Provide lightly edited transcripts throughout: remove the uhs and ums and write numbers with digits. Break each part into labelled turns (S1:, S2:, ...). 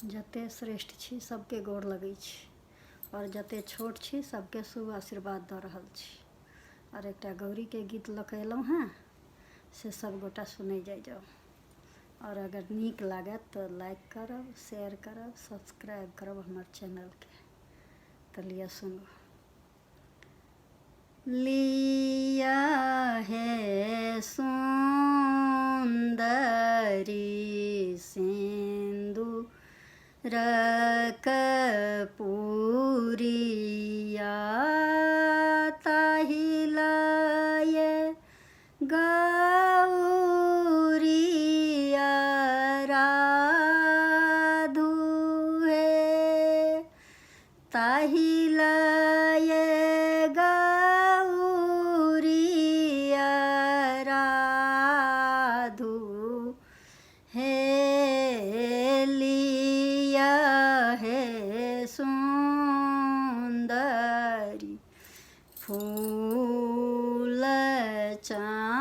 S1: जते श्रेष्ठ छी सबके गोर लगै छी और जते छोट छी सबके शुभ आशीर्वाद दऽ रहल छी। और एकटा गौरी के गीत लऽ कऽ एलहुँ हेँ से सब गोटा सुनै जाइ जाउ। और अगर नीक लागत तो लाइक करब, शेयर करब, सब्सक्राइब करब हमर चैनल के। तो लिया सुनो। लिया है सुंदरी सिंदूर कपूरिया ताहि लाए गौरिया राधु है ताहि लाए गौरिया राधु है लिया है सुंदरी फूल चानन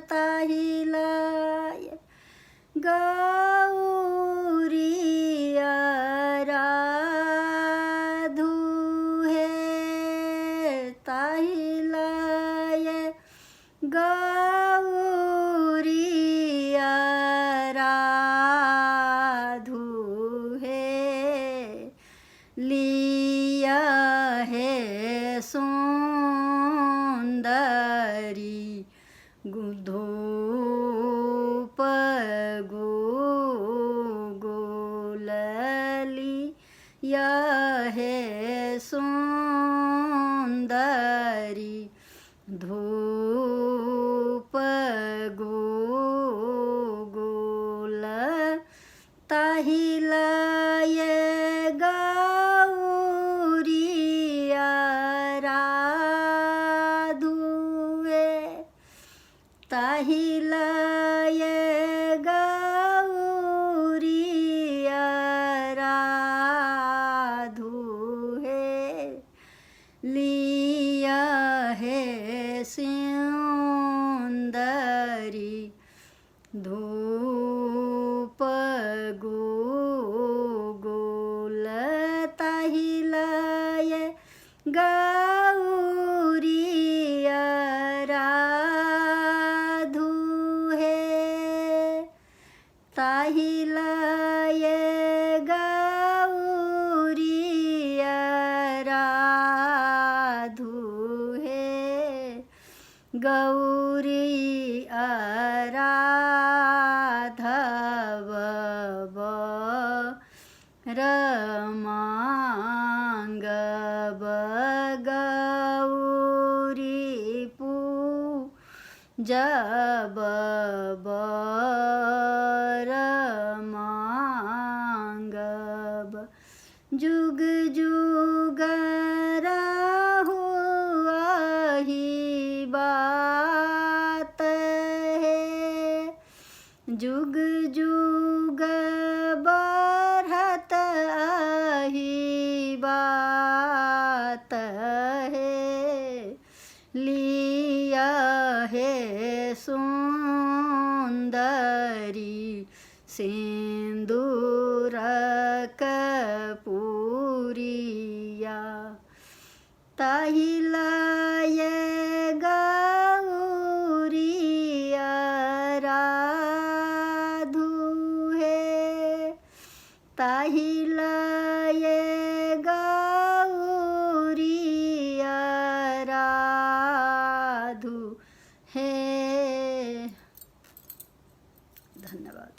S1: ताहि लाए गौरिया राधु है ताहि लाए गौरिया राधु है लिया है सुंदरी धूप गुलली या है सुंदरी धूप गुल ताहि लाए गौरिया राधु है ताहि लाए गौरिया राधु है लिया है सुंदरी धूप गुल ताहि लाए गौरिया राधु है ताहि लाए गौरिया राधु है गौरी आराधव रमांगब गौरी पूजब रमांगब जुग जुग रहु आही बात है जुग जुग बढ़त आही बात है लिया है सुंदरी सिंदूर कपूरिया ताहि लाए गौरिया राधु है ताहि लाए गौरिया राधु है। धन्यवाद।